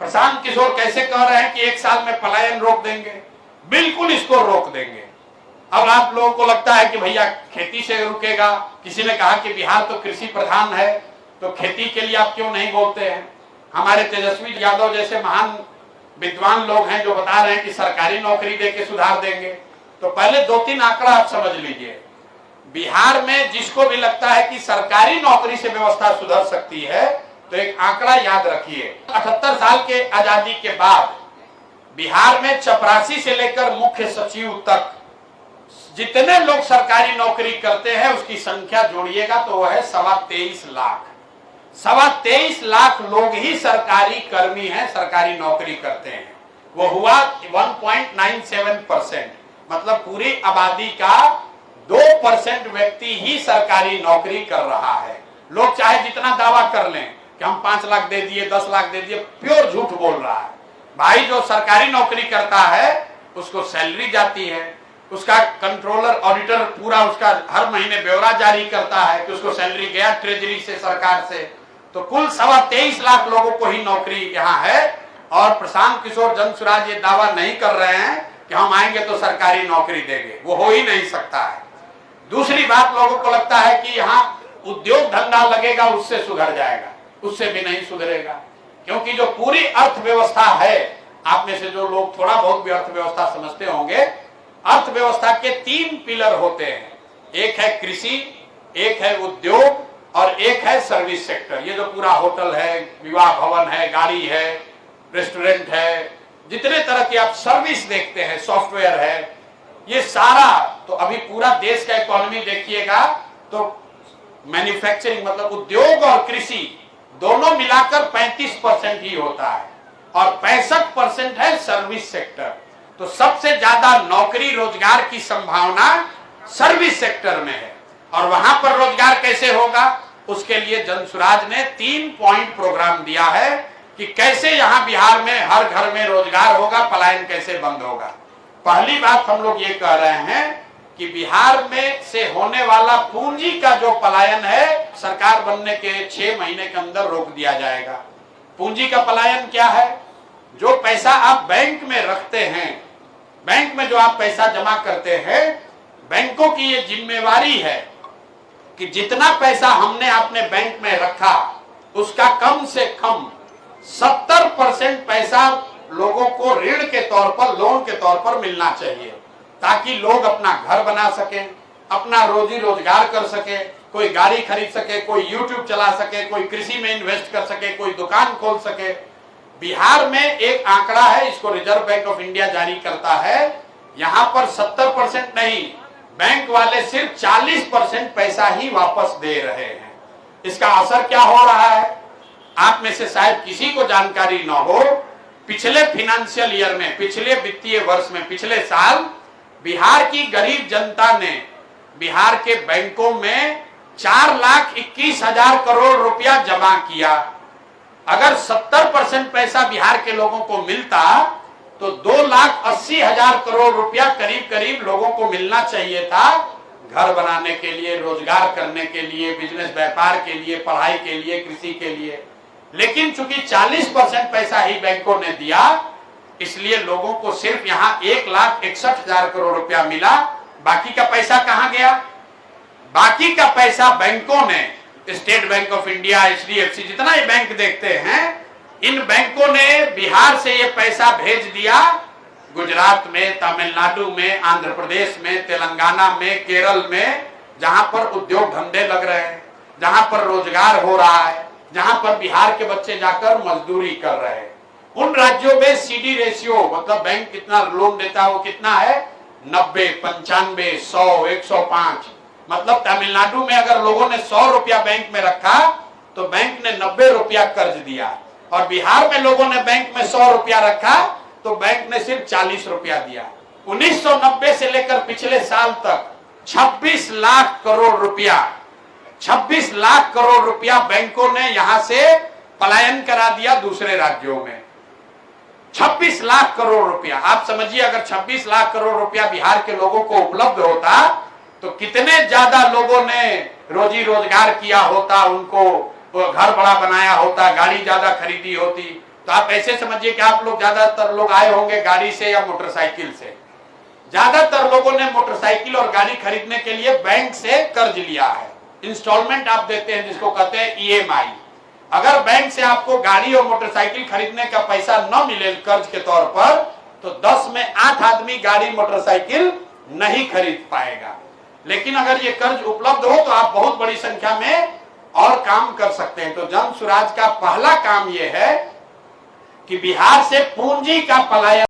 प्रशांत किशोर कैसे कह रहे हैं कि 1 साल में पलायन रोक देंगे? बिल्कुल इसको रोक देंगे। अब आप लोगों को लगता है कि भैया खेती से रुकेगा। किसी ने कहा कि बिहार तो कृषि प्रधान है, तो खेती के लिए आप क्यों नहीं बोलते हैं? हमारे तेजस्वी यादव जैसे महान विद्वान लोग हैं जो बता रहे हैं कि सरकारी नौकरी देके सुधार देंगे। तो पहले 2-3 आंकड़ा आप समझ लीजिए। बिहार में जिसको भी लगता है कि सरकारी नौकरी से व्यवस्था सुधर सकती है, तो एक आंकड़ा याद रखिए। 78 साल के आजादी के बाद बिहार में चपरासी से लेकर मुख्य सचिव तक जितने लोग सरकारी नौकरी करते हैं उसकी संख्या जोड़िएगा तो वह है 23.25 लाख। 23.25 लाख लोग ही सरकारी कर्मी हैं, सरकारी नौकरी करते हैं। वो हुआ 1.97%, मतलब पूरी आबादी का 2% व्यक्ति ही सरकारी नौकरी कर रहा है। लोग चाहे जितना दावा कर लें कि हम 5 लाख दे दिए, 10 लाख दे दिए, प्योर झूठ बोल रहा है। भाई जो सरकारी नौकरी करता है उसको सैलरी जाती है, उसका कंट्रोलर ऑडिटर पूरा उसका हर महीने ब्यौरा जारी करता है कि उसको सैलरी गया ट्रेजरी से, सरकार से। तो कुल 23.25 लाख लोगों को ही नौकरी यहाँ है। और प्रशांत किशोर जनसुराज ये दावा नहीं कर रहे हैं कि हम आएंगे तो सरकारी नौकरी देंगे, वो हो ही नहीं सकता है। दूसरी बात, लोगों को लगता है कि यहाँ उद्योग धंधा लगेगा उससे सुधर जाएगा, उससे भी नहीं सुधरेगा। क्योंकि जो पूरी अर्थव्यवस्था है, आप में से जो लोग थोड़ा बहुत भी अर्थव्यवस्था समझते होंगे, अर्थव्यवस्था के 3 पिलर होते हैं। एक है कृषि, एक है उद्योग और एक है सर्विस सेक्टर। ये जो पूरा होटल है, विवाह भवन है, गाड़ी है, रेस्टोरेंट है, जितने तरह की आप सर्विस देखते हैं, सॉफ्टवेयर है, ये सारा। तो अभी पूरा देश का इकोनॉमी देखिएगा तो मैन्युफैक्चरिंग मतलब उद्योग और कृषि दोनों मिलाकर 35% ही होता है और 65% है सर्विस सेक्टर। तो सबसे ज्यादा नौकरी रोजगार की संभावना सर्विस सेक्टर में है। और वहां पर रोजगार कैसे होगा, उसके लिए जनसुराज ने 3 पॉइंट प्रोग्राम दिया है कि कैसे यहां बिहार में हर घर में रोजगार होगा, पलायन कैसे बंद होगा। पहली बात हम लोग ये कह रहे हैं कि बिहार में से होने वाला पूंजी का जो पलायन है, सरकार बनने के 6 महीने के अंदर रोक दिया जाएगा। पूंजी का पलायन क्या है? जो पैसा आप बैंक में रखते हैं, बैंक में जो आप पैसा जमा करते हैं, बैंकों की ये जिम्मेवारी है कि जितना पैसा हमने अपने बैंक में रखा उसका कम से कम 70% पैसा लोगों को ऋण के तौर पर, लोन के तौर पर मिलना चाहिए, ताकि लोग अपना घर बना सकें, अपना रोजी रोजगार कर सके, कोई गाड़ी खरीद सके, कोई यूट्यूब चला सके, कोई कृषि में इन्वेस्ट कर सके, कोई दुकान खोल सके। बिहार में एक आंकड़ा है, इसको रिजर्व बैंक ऑफ इंडिया जारी करता है, यहाँ पर 70% नहीं, बैंक वाले सिर्फ 40% पैसा ही वापस दे रहे हैं। इसका असर क्या हो रहा है, आप में से शायद किसी को जानकारी न हो। पिछले फाइनेंशियल ईयर में, पिछले वित्तीय वर्ष में, पिछले साल बिहार की गरीब जनता ने बिहार के बैंकों में 4,21,000 करोड़ रुपया जमा किया। अगर 70% पैसा बिहार के लोगों को मिलता तो 2,80,000 करोड़ रुपया करीब करीब लोगों को मिलना चाहिए था, घर बनाने के लिए, रोजगार करने के लिए, बिजनेस व्यापार के लिए, पढ़ाई के लिए, कृषि के लिए। लेकिन चूंकि 40% पैसा ही बैंकों ने दिया, इसलिए लोगों को सिर्फ यहाँ 1,61,000 करोड़ रुपया मिला। बाकी का पैसा कहाँ गया? बाकी का पैसा बैंकों ने, state bank of India, HDFC, जितना ये बैंक देखते हैं, इन बैंकों ने बिहार से ये पैसा भेज दिया गुजरात में, तमिलनाडु में, आंध्र प्रदेश में, तेलंगाना में, केरल में, जहां पर उद्योग धंधे लग रहे हैं, जहां पर रोजगार हो रहा है, जहां पर बिहार के बच्चे जाकर मजदूरी कर रहे हैं। उन राज्यों में CD रेशियो, मतलब बैंक कितना लोन देता है वो कितना है? 90, 95, 100, 105। मतलब तमिलनाडु में अगर लोगों ने 100 रुपया बैंक में रखा तो बैंक ने 90 रुपया कर्ज दिया, और बिहार में लोगों ने बैंक में 100 रुपया रखा तो बैंक ने सिर्फ 40 रुपया दिया। 1990 से लेकर पिछले साल तक 26 लाख करोड़ रुपया, 26 लाख करोड़ रुपया बैंकों ने यहां से पलायन करा दिया दूसरे राज्यों में। 26 लाख करोड़ रुपया, आप समझिए, अगर 26 लाख करोड़ रुपया बिहार के लोगों को उपलब्ध होता तो कितने ज्यादा लोगों ने रोजी रोजगार किया होता, उनको घर बड़ा बनाया होता, गाड़ी ज्यादा खरीदी होती। तो आप ऐसे समझिए कि आप लोग ज्यादातर लोग आए होंगे गाड़ी से या मोटरसाइकिल से। ज्यादातर लोगों ने मोटरसाइकिल और गाड़ी खरीदने के लिए बैंक से कर्ज लिया है, इंस्टॉलमेंट आप देते हैं जिसको कहते हैं ईएमआई। अगर बैंक से आपको गाड़ी और मोटरसाइकिल खरीदने का पैसा न मिले कर्ज के तौर पर, तो 10 में 8 आदमी गाड़ी मोटरसाइकिल नहीं खरीद पाएगा। लेकिन अगर ये कर्ज उपलब्ध हो तो आप बहुत बड़ी संख्या में और काम कर सकते हैं। तो जन सुराज का पहला काम यह है कि बिहार से पूंजी का पलायन